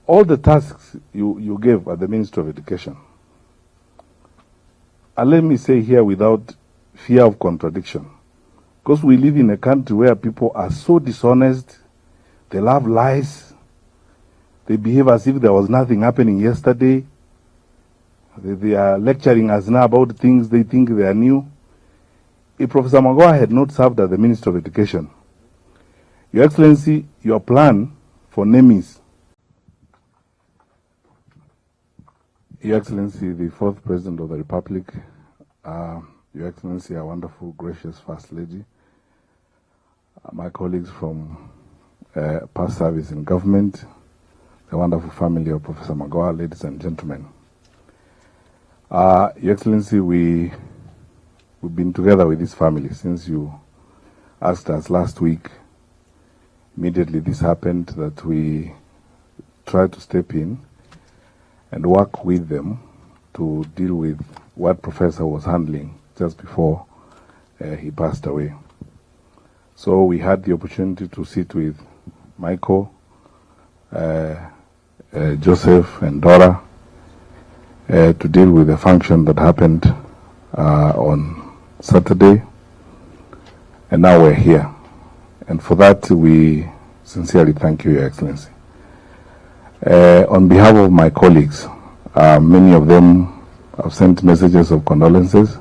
all the tasks you gave at the Ministry of Education, and let me say here without fear of contradiction, because we live in a country where people are so dishonest, they love lies, they behave as if there was nothing happening yesterday, they are lecturing us now about things they think they are new. If Professor Magoha had not served as the Minister of Education, Your Excellency, your plan for NEMIS, Your Excellency, the fourth President of the Republic, Your Excellency, our wonderful, gracious First Lady, my colleagues from past service in government, the wonderful family of Professor Magoha, ladies and gentlemen. Your Excellency, we've been together with this family since you asked us last week. Immediately this happened, that we tried to step in and work with them to deal with what Professor was handling just before he passed away. So we had the opportunity to sit with Michael, Joseph and Dora to deal with the function that happened on Saturday, and now we're here. And for that, we sincerely thank you, Your Excellency. On behalf of my colleagues, many of them have sent messages of condolences.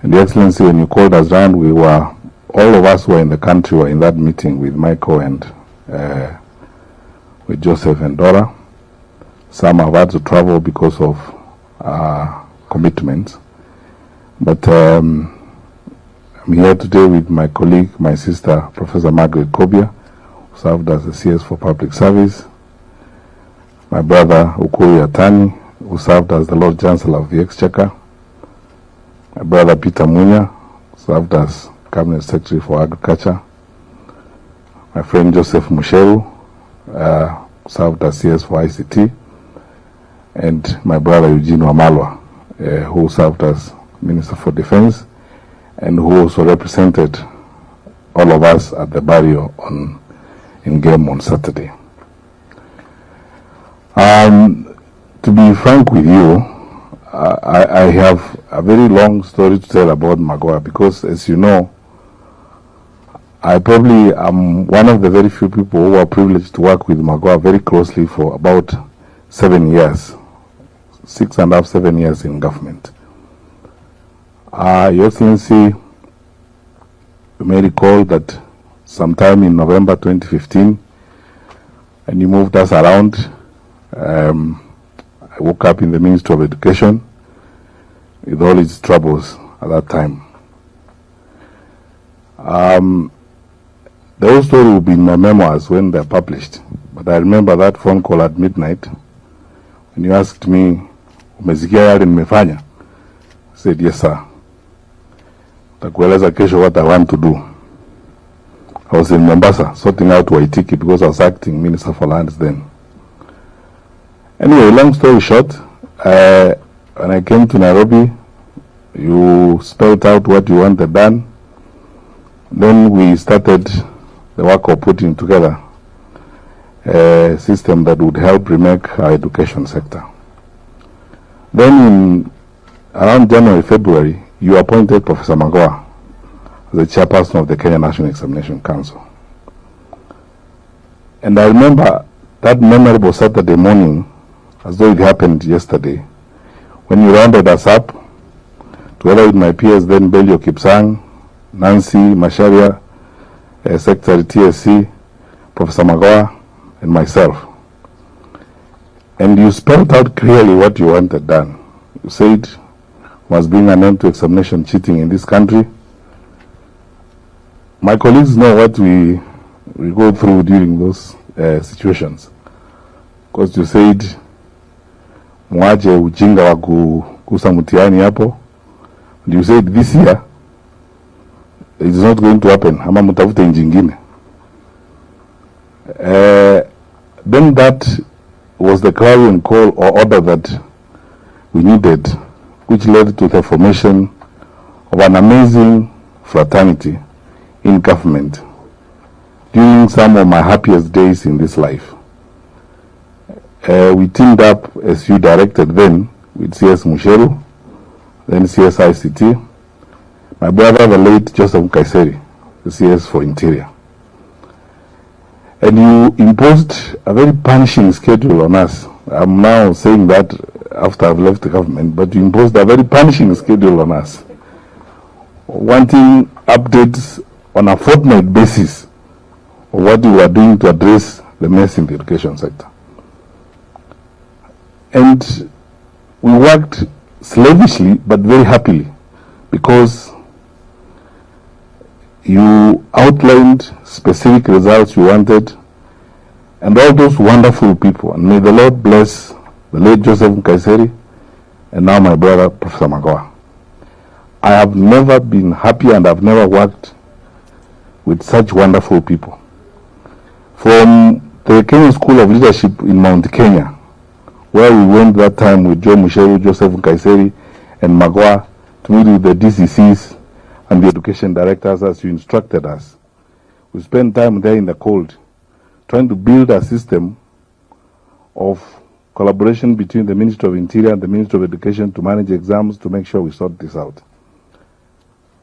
And Your Excellency, when you called us round, all of us were in the country, were in that meeting with Michael and with Joseph and Dora. Some have had to travel because of commitments. But I'm here today with my colleague, my sister, Professor Margaret Kobia, who served as a CS for Public Service. My brother, Uhuru Atani, who served as the Lord Chancellor of the Exchequer. My brother, Peter Munya, who served as Cabinet Secretary for Agriculture. My friend, Joseph Musheru, served as CS for ICT. And my brother, Eugene Wamalwa, who served as Minister for Defense, and who also represented all of us at the burial in Game on Saturday. To be frank with you, I have a very long story to tell about Magoha, because as you know, I probably am one of the very few people who are privileged to work with Magoha very closely for about 7 years, 6.5, 7 years in government. Your Excellency, you may recall that sometime in November 2015, when you moved us around, I woke up in the Ministry of Education with all its troubles at that time. The whole story will be in my memoirs when they're published, but I remember that phone call at midnight when you asked me, "Umesikia yale nimefanya?" I said, "Yes, sir. Takueleza kesho what I want to do." I was in Mombasa sorting out my ticket because I was acting Minister for Lands then. Anyway, long story short, when I came to Nairobi, you spelled out what you wanted done. Then we started the work of putting together a system that would help remake our education sector. Then around January, February, you appointed Professor Magoha as the chairperson of the Kenya National Examination Council. And I remember that memorable Saturday morning, as though it happened yesterday, when you rounded us up, together with my peers then, Belio Kipsang, Nancy Masharia, Secretary TSC, Professor Magoha, and myself. And you spelled out clearly what you wanted done. You said, must bring an end to examination cheating in this country. My colleagues know what we go through during those situations. Because you said, mwache ujinga wa kusa mutiani hapo. And you said, this year, it is not going to happen. Ama mutafute njingine. Then that was the clarion call or order that we needed, which led to the formation of an amazing fraternity in government during some of my happiest days in this life. We teamed up, as you directed then, with CS Musheru, then CS ICT, my brother, the late Joseph Kaiseri, the CS for Interior. And you imposed a very punishing schedule on us. I'm now saying that after I've left the government, but you imposed a very punishing schedule on us, wanting updates on a fortnight basis of what you were doing to address the mess in the education sector. And we worked slavishly but very happily, because you outlined specific results you wanted, and all those wonderful people. And may the Lord bless the late Joseph Kaiseri and now my brother, Professor Magoha. I have never been happy, and I've never worked with such wonderful people. From the Kenyan School of Leadership in Mount Kenya, where we went that time with Joe Musheru, Joseph Kaiseri, and Magoha to meet with the DCCs and the education directors as you instructed us. We spent time there in the cold, trying to build a system of collaboration between the Ministry of Interior and the Ministry of Education to manage exams, to make sure we sort this out.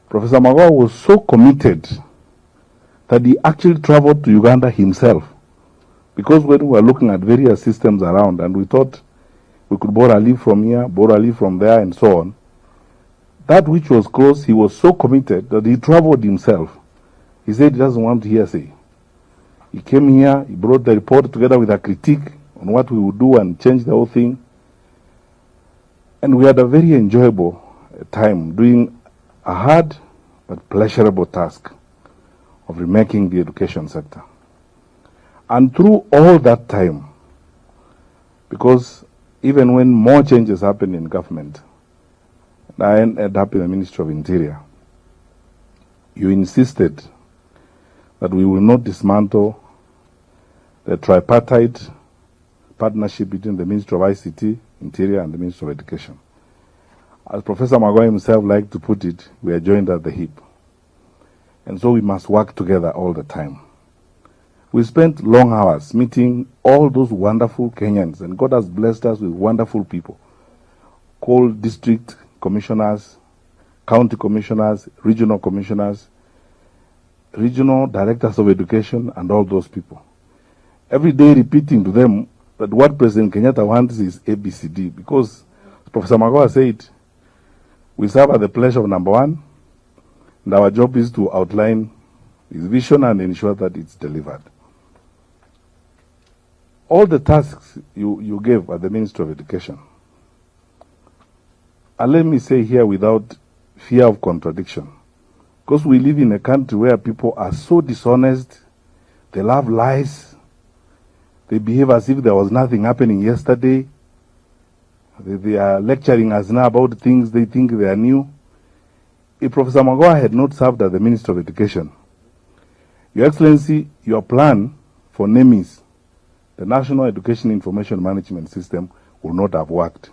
Professor Magoha was so committed that he actually traveled to Uganda himself, because when we were looking at various systems around, and we thought we could borrow a leaf from here, borrow a leaf from there, and so on, that which was close, he was so committed that he traveled himself. He said he doesn't want hearsay. He came here, he brought the report together with a critique on what we would do and change the whole thing. And we had a very enjoyable time doing a hard but pleasurable task of remaking the education sector. And through all that time, because even when more changes happened in government, I ended up in the Ministry of Interior, you insisted that we will not dismantle the tripartite partnership between the Ministry of ICT, Interior, and the Ministry of Education. As Professor Magoha himself liked to put it, we are joined at the hip. And so we must work together all the time. We spent long hours meeting all those wonderful Kenyans, and God has blessed us with wonderful people, called district commissioners, county commissioners, regional directors of education, and all those people. Every day repeating to them that what President Kenyatta wants is ABCD, because Professor Magoha said, we serve at the pleasure of number one, and our job is to outline his vision and ensure that it's delivered. All the tasks you gave at the Ministry of Education, and let me say here without fear of contradiction, because we live in a country where people are so dishonest, they love lies, they behave as if there was nothing happening yesterday, they are lecturing us now about things they think they are new. If Professor Magoha had not served as the Minister of Education, Your Excellency, your plan for NEMIS, the National Education Information Management System, would not have worked.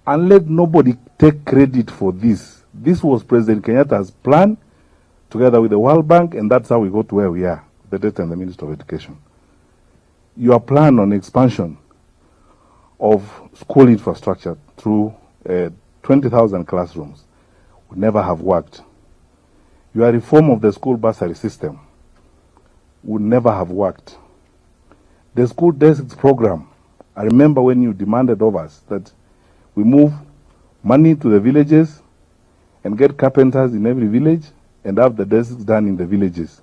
And let nobody take credit for this. This was President Kenyatta's plan, together with the World Bank, and that's how we got to where we are, the Director and the Minister of Education. Your plan on expansion of school infrastructure through 20,000 classrooms would never have worked. Your reform of the school bursary system would never have worked. The school desks program, I remember when you demanded of us that we move money to the villages and get carpenters in every village and have the desks done in the villages.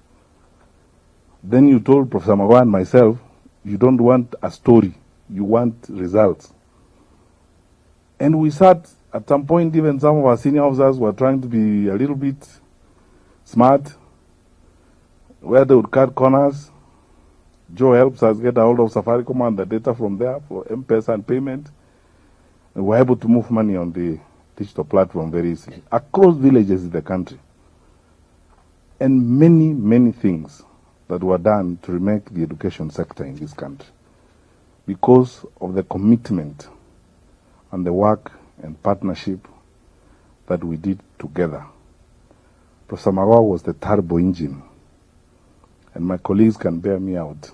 Then you told Professor Magoha and myself, you don't want a story, you want results. And we sat, at some point, even some of our senior officers were trying to be a little bit smart, where they would cut corners. Joe helps us get a hold of Safaricom and the data from there for Mpesa and payment. And we're able to move money on the digital platform very easily, across villages in the country. And many, many things that were done to remake the education sector in this country, because of the commitment and the work and partnership that we did together. Professor Magoha was the turbo engine, and my colleagues can bear me out.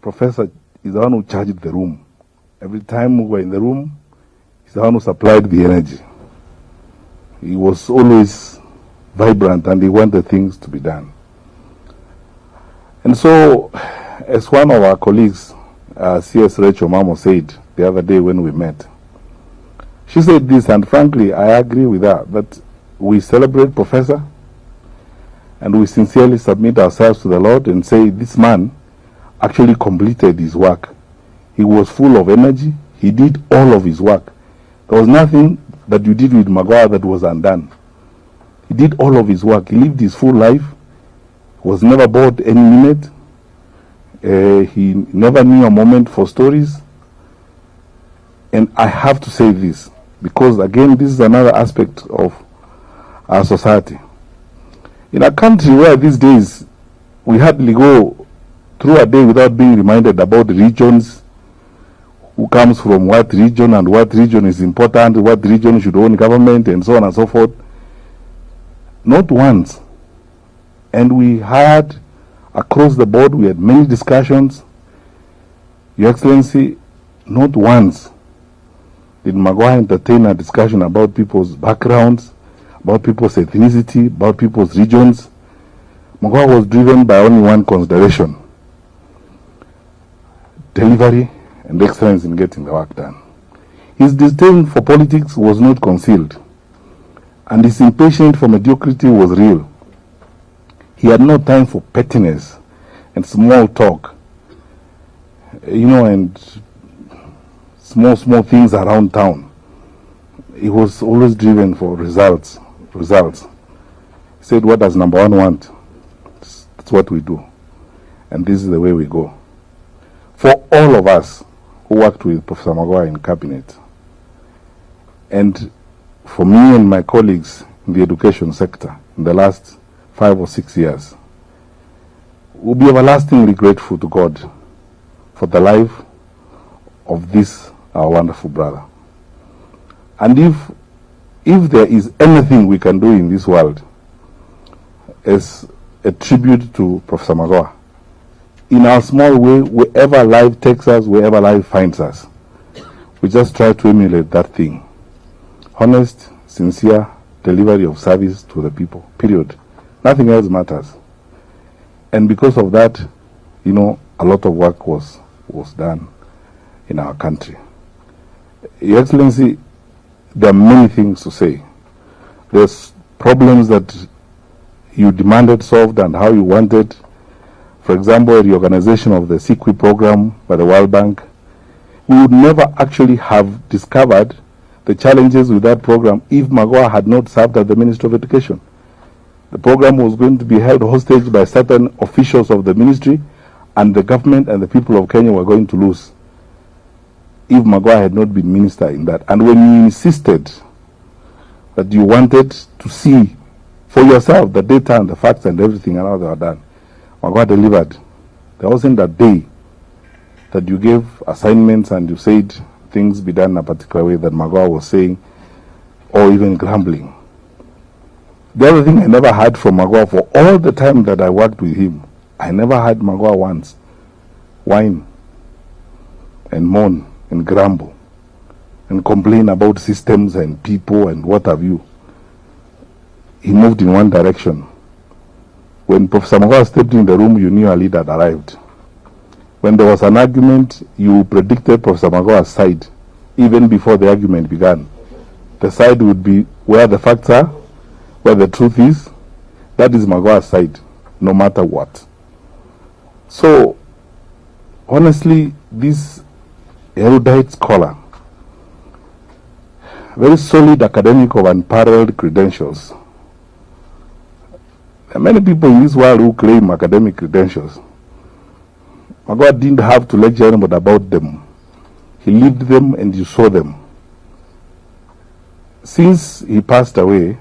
Professor is the one who charged the room. Every time we were in the room, he's the one who supplied the energy. He was always vibrant and he wanted things to be done. And so, as one of our colleagues, CS Rachel Mamo, said the other day when we met, she said this, and frankly, I agree with her, that we celebrate Professor and we sincerely submit ourselves to the Lord and say this man actually completed his work. He was full of energy. He did all of his work. There was nothing that you did with Magoha that was undone. He did all of his work. He lived his full life. Was never bored any minute. He never knew a moment for stories. And I have to say this, because again, this is another aspect of our society. In a country where these days we hardly go through a day without being reminded about the regions, who comes from what region and what region is important, what region should own government, and so on and so forth. Not once. And we had, across the board, we had many discussions. Your Excellency, not once did Magoha entertain a discussion about people's backgrounds, about people's ethnicity, about people's regions. Magoha was driven by only one consideration: delivery and excellence in getting the work done. His disdain for politics was not concealed, and his impatience for mediocrity was real. He had no time for pettiness and small talk, and small things around town. He was always driven for results. He said, what does number one want? That's what we do. And this is the way we go. For all of us who worked with Professor Magoha in cabinet, and for me and my colleagues in the education sector in the last 5 or 6 years, we'll be everlastingly grateful to God for the life of this, our wonderful brother. And if there is anything we can do in this world as a tribute to Professor Magoha, in our small way, wherever life takes us, wherever life finds us, we just try to emulate that thing. Honest, sincere delivery of service to the people, period. Nothing else matters. And because of that, a lot of work was done in our country. Your Excellency, there are many things to say. There's problems that you demanded solved and how you wanted. For example, the organization of the CQI program by the World Bank. We would never actually have discovered the challenges with that program if Magoha had not served as the Minister of Education. The program was going to be held hostage by certain officials of the ministry, and the government and the people of Kenya were going to lose if Magoha had not been minister in that. And when you insisted that you wanted to see for yourself the data and the facts and everything and how they were done, Magoha delivered. There wasn't a day that you gave assignments and you said things be done in a particular way that Magoha was saying or even grumbling. The other thing I never heard from Magoha for all the time that I worked with him, I never heard Magoha once whine and moan and grumble and complain about systems and people and what have you. He moved in one direction. When Professor Magoha stepped in the room, you knew a leader had arrived. When there was an argument, you predicted Professor Magoha's side even before the argument began. The side would be where the facts are, where the truth is. That is Magoha's side, no matter what. So, honestly, this erudite scholar, very solid academic of unparalleled credentials. There are many people in this world who claim academic credentials. Magoha didn't have to lecture anybody about them. He lived them and you saw them. Since he passed away,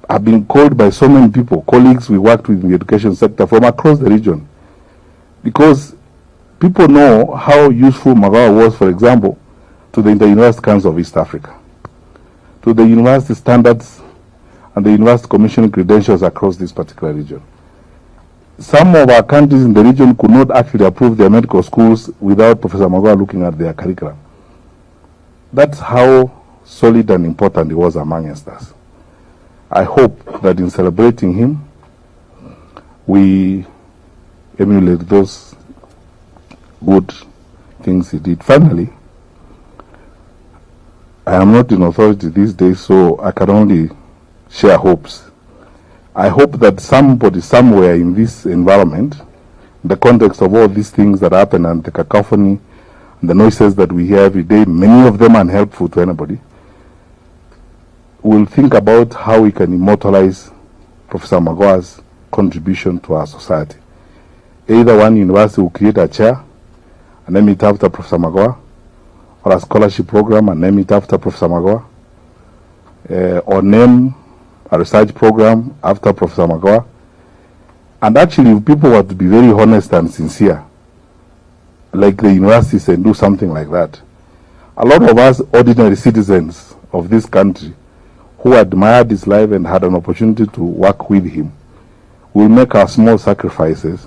I've been called by so many people, colleagues we worked with in the education sector from across the region, because people know how useful Magoha was, for example, to the Inter-University Council of East Africa, to the university standards and the university commissioning credentials across this particular region. some of our countries in the region could not actually approve their medical schools without Professor Magoha looking at their curriculum. That's how solid and important he was amongst us. I hope that in celebrating him, we emulate those good things he did. Finally, I am not in authority these days, so I can only share hopes. I hope that somebody somewhere in this environment, in the context of all these things that happen and the cacophony and the noises that we hear every day, many of them unhelpful to anybody, will think about how we can immortalize Professor Magoha's contribution to our society. Either one university will create a chair and name it after Professor Magoha, or a scholarship program and name it after Professor Magoha, or name a research program after Professor Magoha. And actually, if people were to be very honest and sincere, like the universities, and do something like that, a lot of us ordinary citizens of this country who admired his life and had an opportunity to work with him will make our small sacrifices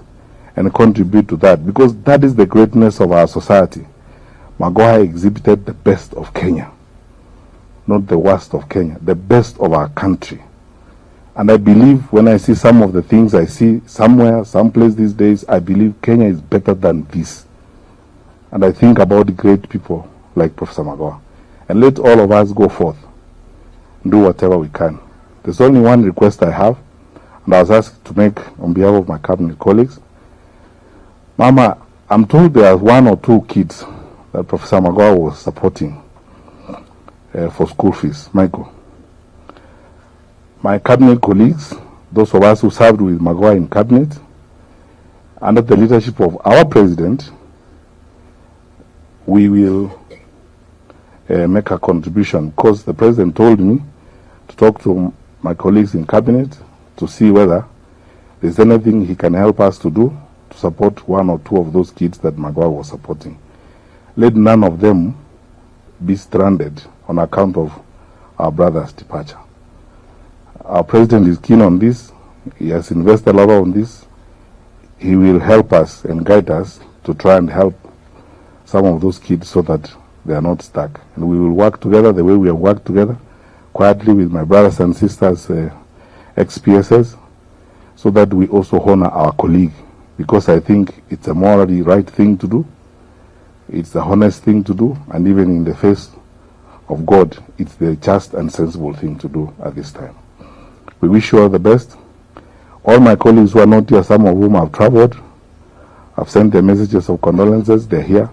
and contribute to that, because that is the greatness of our society. Magoha exhibited the best of Kenya, not the worst of Kenya, the best of our country. And I believe when I see some of the things I see somewhere, someplace these days, I believe Kenya is better than this. And I think about great people like Professor Magoha. And let all of us go forth and do whatever we can. There's only one request I have, and I was asked to make on behalf of my cabinet colleagues. Mama, I'm told there are 1 or 2 kids that Professor Magoha was supporting for school fees. Michael, my cabinet colleagues, those of us who served with Magoha in cabinet, under the leadership of our president, we will make a contribution, because the president told me to talk to my colleagues in cabinet to see whether there's anything he can help us to do to support 1 or 2 of those kids that Magoha was supporting. Let none of them be stranded on account of our brother's departure. Our president is keen on this. He has invested a lot on this. He will help us and guide us to try and help some of those kids so that they are not stuck. And we will work together the way we have worked together, quietly with my brothers and sisters, ex-PSS, so that we also honor our colleague, because I think it's a morally right thing to do. It's the honest thing to do, and even in the face of God, it's the just and sensible thing to do at this time. We wish you all the best. All my colleagues who are not here, some of whom have traveled, have sent their messages of condolences. They're here.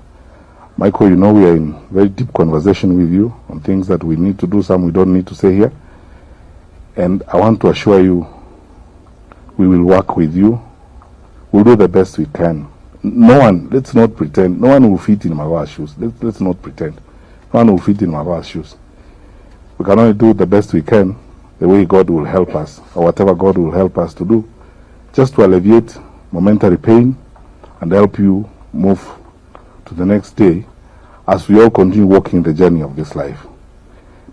Michael, you know we are in very deep conversation with you on things that we need to do, some we don't need to say here. And I want to assure you, we will work with you. We'll do the best we can. No one, let's not pretend, no one will fit in Magoha's shoes. Let's not pretend. No one will fit in Magoha's shoes. We can only do the best we can, the way God will help us, or whatever God will help us to do, just to alleviate momentary pain and help you move to the next day as we all continue walking the journey of this life.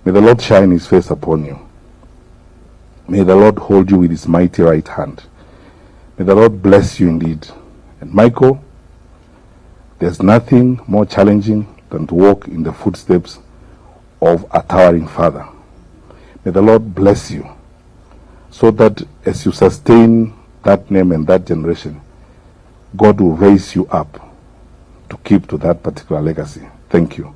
May the Lord shine his face upon you. May the Lord hold you with his mighty right hand. May the Lord bless you indeed. And Michael, there's nothing more challenging than to walk in the footsteps of a towering father. May the Lord bless you, so that as you sustain that name and that generation, God will raise you up to keep to that particular legacy. Thank you.